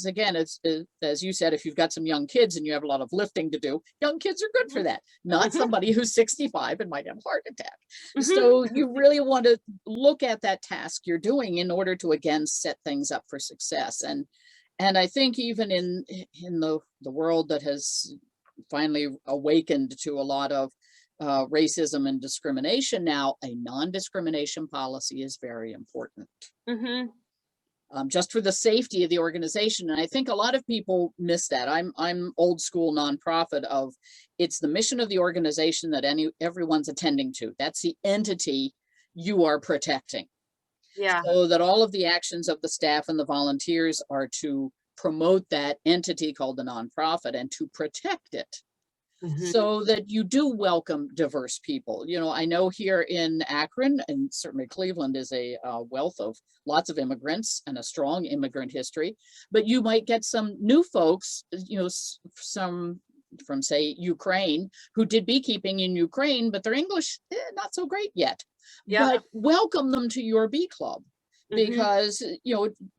again, as you said, if you've got some young kids and you have a lot of lifting to do, young kids are good for that, not Hmm. somebody who's 65 and might have a heart attack. Hmm. So you really want to look at that task you're doing in order to, again, set things up for success. And I think even in the world that has finally awakened to a lot of racism and discrimination now, a non-discrimination policy is very important, Hmm. just for the safety of the organization. And I think a lot of people miss that. I'm old school nonprofit of, it's the mission of the organization that everyone's attending to. That's the entity you are protecting. Yeah. So that all of the actions of the staff and the volunteers are to promote that entity called the nonprofit and to protect it Hmm. so that you do welcome diverse people. I know here in Akron, and certainly Cleveland is a wealth of lots of immigrants and a strong immigrant history, but you might get some new folks, some from, say, Ukraine, who did beekeeping in Ukraine, but their English, not so great yet. Yeah. But welcome them to your bee club, Hmm. because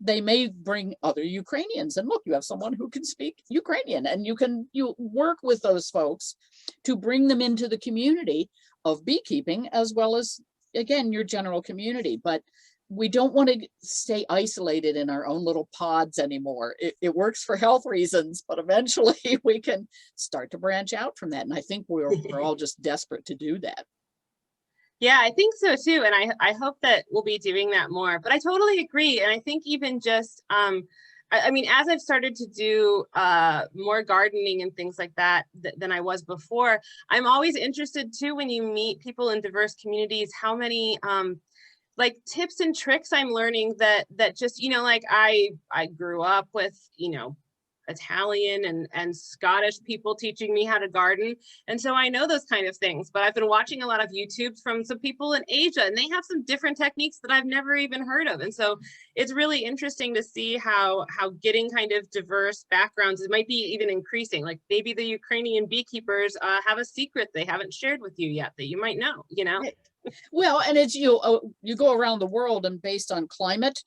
they may bring other Ukrainians, and look, you have someone who can speak Ukrainian, and you work with those folks to bring them into the community of beekeeping as well as, again, your general community. But we don't want to stay isolated in our own little pods anymore. It works for health reasons, but eventually we can start to branch out from that, and I think we're all just desperate to do that. Yeah, I think so too. And I hope that we'll be doing that more. But I totally agree. And I think even just I mean, as I've started to do more gardening and things like that than I was before, I'm always interested too when you meet people in diverse communities, how many like tips and tricks I'm learning that just, like I grew up with, Italian and Scottish people teaching me how to garden. And so I know those kind of things, but I've been watching a lot of YouTubes from some people in Asia, and they have some different techniques that I've never even heard of. And so it's really interesting to see how getting kind of diverse backgrounds, it might be even increasing. Like maybe the Ukrainian beekeepers have a secret they haven't shared with you yet that you might know. Yeah. Well, and it's you go around the world, and based on climate,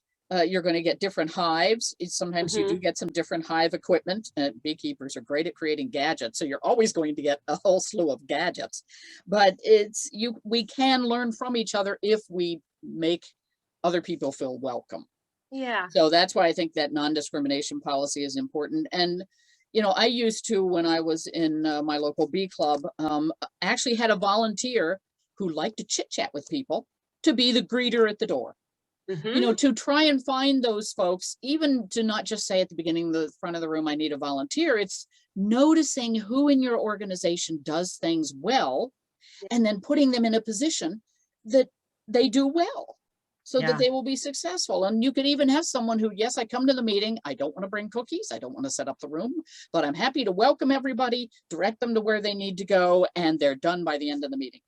you're going to get different hives. Sometimes you Hmm. do get some different hive equipment. Beekeepers are great at creating gadgets, so you're always going to get a whole slew of gadgets. But we can learn from each other if we make other people feel welcome. Yeah. So that's why I think that non-discrimination policy is important. And I used to, when I was in my local bee club, actually had a volunteer who liked to chit chat with people. to be the greeter at the door. Mm-hmm. To try and find those folks, even to not just say at the beginning, the front of the room, I need a volunteer. It's noticing who in your organization does things well and then putting them in a position that they do well so that Yeah. they will be successful. And you could even have someone who, yes, I come to the meeting, I don't want to bring cookies, I don't want to set up the room, but I'm happy to welcome everybody, direct them to where they need to go, and they're done by the end of the meeting.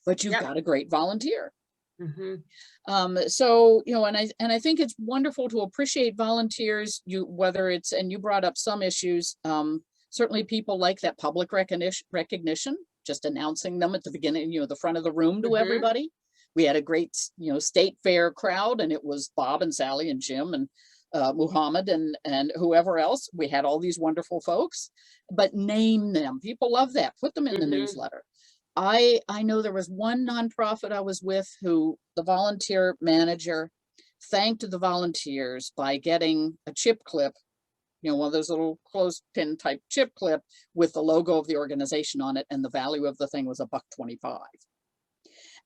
But you've Yep. got a great volunteer. Mm-hmm. So, and I think it's wonderful to appreciate volunteers, whether it's, and you brought up some issues, certainly people like that public recognition, just announcing them at the beginning, the front of the room to Mm-hmm. everybody. We had a great, state fair crowd, and it was Bob and Sally and Jim and Muhammad and whoever else. We had all these wonderful folks, but name them. People love that. Put them in the Mm-hmm. newsletter. I know there was one nonprofit I was with who the volunteer manager thanked the volunteers by getting a chip clip, one of those little clothespin type chip clip with the logo of the organization on it, and the value of the thing was $1.25.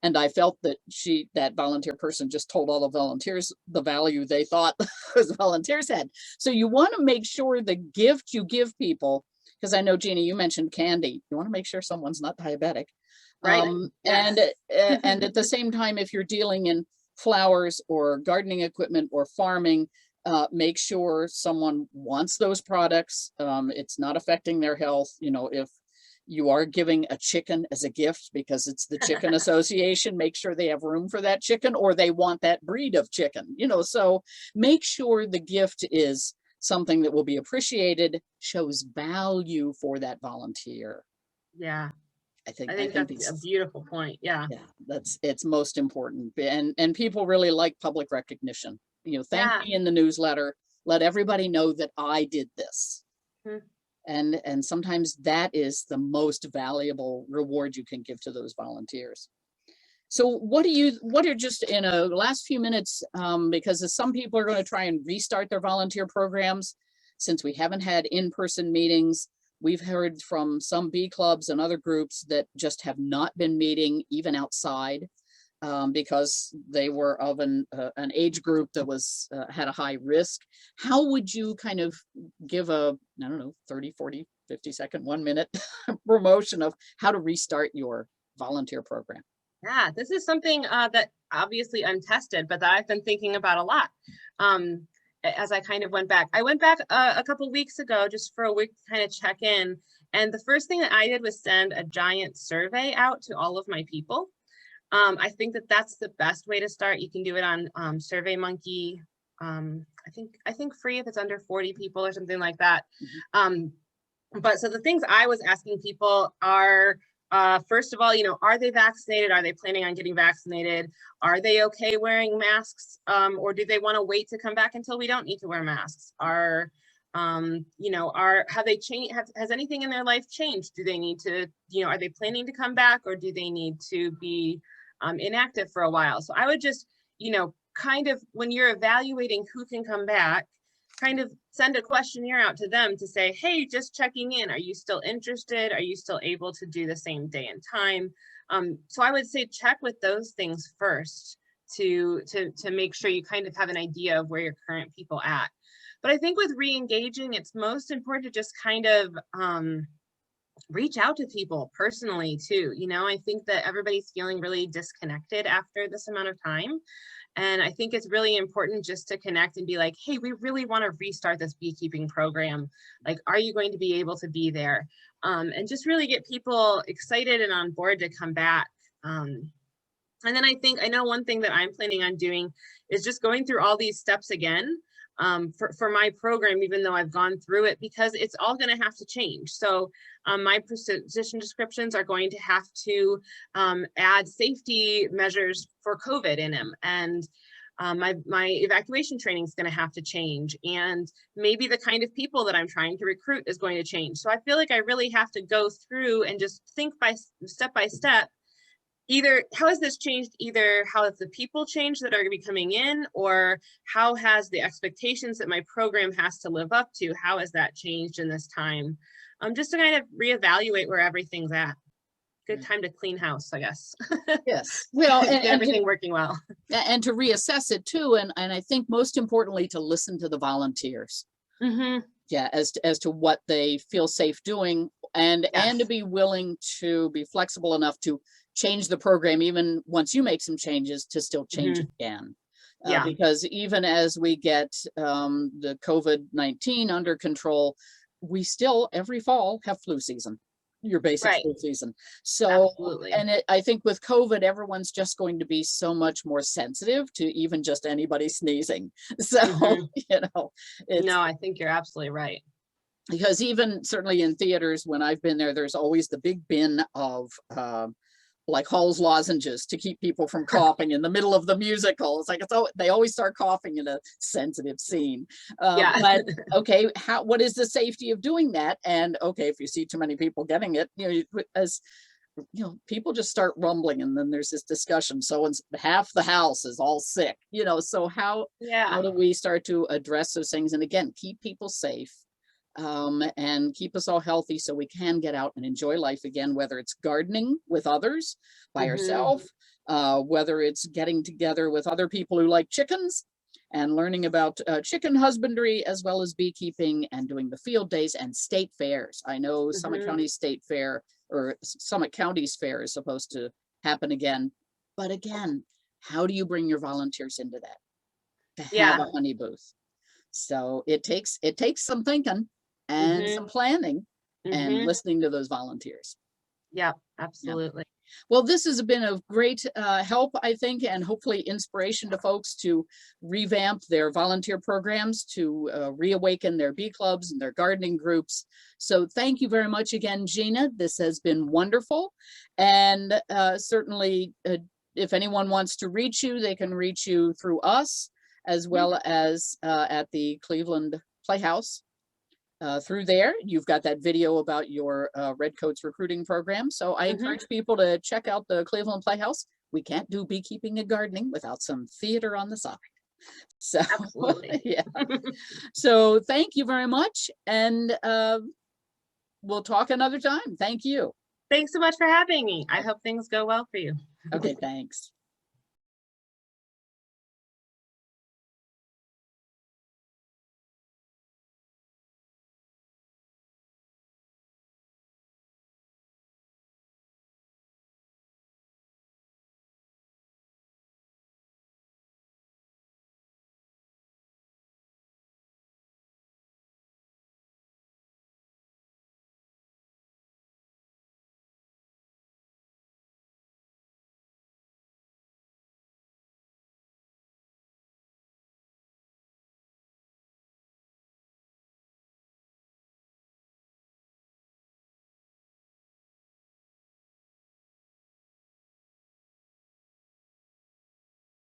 And I felt that that volunteer person just told all the volunteers the value they thought those volunteers had. So you want to make sure the gift you give people, because I know, Jeannie, you mentioned candy. You want to make sure someone's not diabetic. Right. And Yes. and at the same time, if you're dealing in flowers or gardening equipment or farming, make sure someone wants those products. It's not affecting their health. If you are giving a chicken as a gift because it's the chicken association, make sure they have room for that chicken, or they want that breed of chicken, so make sure the gift is something that will be appreciated, shows value for that volunteer. Yeah. I think I think that's a these, beautiful point. Yeah. yeah, it's most important. And people really like public recognition. Thank Yeah. me in the newsletter, let everybody know that I did this. Mhm. And sometimes that is the most valuable reward you can give to those volunteers. So what are just in a last few minutes, because some people are going to try and restart their volunteer programs since we haven't had in-person meetings. We've heard from some bee clubs and other groups that just have not been meeting even outside, because they were of an age group that was had a high risk. How would you kind of give I don't know, 30, 40, 50-second, 1 minute promotion of how to restart your volunteer program? Yeah, this is something that obviously untested, but that I've been thinking about a lot. As I kind of went back, a couple weeks ago just for a week to kind of check in. And the first thing that I did was send a giant survey out to all of my people. I think that that's the best way to start. You can do it on SurveyMonkey. I think free if it's under 40 people or something like that. But so the things I was asking people are, first of all, are they vaccinated? Are they planning on getting vaccinated? Are they okay wearing masks? Or do they want to wait to come back until we don't need to wear masks? Have they changed? Has anything in their life changed? Do they need to, are they planning to come back, or do they need to be inactive for a while? So I would just, kind of, when you're evaluating who can come back, kind of send a questionnaire out to them to say, hey, just checking in. Are you still interested? Are you still able to do the same day and time? So I would say check with those things first to make sure you kind of have an idea of where your current people at. But I think with re-engaging, it's most important to just kind of reach out to people personally too. I think that everybody's feeling really disconnected after this amount of time. And I think it's really important just to connect and be like, hey, we really want to restart this beekeeping program. Like, are you going to be able to be there? And just really get people excited and on board to come back. And then I know one thing that I'm planning on doing is just going through all these steps again for my program, even though I've gone through it, because it's all going to have to change. So my position descriptions are going to have to add safety measures for COVID in them. And my evacuation training is going to have to change. And maybe the kind of people that I'm trying to recruit is going to change. So I feel like I really have to go through and just think by step, either how has this changed, either how have the people changed that are going to be coming in, or how has the expectations that my program has to live up to, how has that changed in this time? Just to kind of reevaluate where everything's at. good time to clean house, I guess. Yes. Well, Get everything working well. and to reassess it too. And I think most importantly, to listen to the volunteers. Hmm. Yeah, as to what they feel safe doing, and to Yes. be willing to be flexible enough to change the program even once you make some changes to still change it Hmm. again. Yeah. Because even as we get the COVID-19 under control, we still every fall have flu season, your basic Right. flu season. So, Absolutely. and I think with COVID, everyone's just going to be so much more sensitive to even just anybody sneezing. So, Hmm. it's No, I think you're absolutely right. because even certainly in theaters, when I've been there, there's always the big bin of like Hall's lozenges to keep people from coughing in the middle of the musical. It's like they always start coughing in a sensitive scene. Yeah. But okay, what is the safety of doing that? And okay, if you see too many people getting it, as people just start rumbling, and then there's this discussion. So half the house is all sick, so how Yeah. do we start to address those things? And again, keep people safe, and keep us all healthy so we can get out and enjoy life again, whether it's gardening with others, by Hmm. ourselves, whether it's getting together with other people who like chickens and learning about chicken husbandry, as well as beekeeping, and doing the field days and state fairs. I know Summit Hmm. County State Fair, or Summit County's fair, is supposed to happen again. But again, how do you bring your volunteers into that to have Yeah. a honey booth? So it takes some thinking and Hmm. some planning and Hmm. listening to those volunteers. Yeah, Yeah. absolutely. Well, this has been of great help, I think, and hopefully inspiration to folks to revamp their volunteer programs, to reawaken their bee clubs and their gardening groups. So thank you very much again, Gina. This has been wonderful. And certainly, if anyone wants to reach you, they can reach you through us, as Mhm. well as at the Cleveland Playhouse. Through there, you've got that video about your Redcoats recruiting program. So I Mhm. encourage people to check out the Cleveland Playhouse. We can't do beekeeping and gardening without some theater on the side. So, Absolutely. yeah. So thank you very much. And we'll talk another time. Thank you. Thanks so much for having me. I hope things go well for you. Okay, thanks.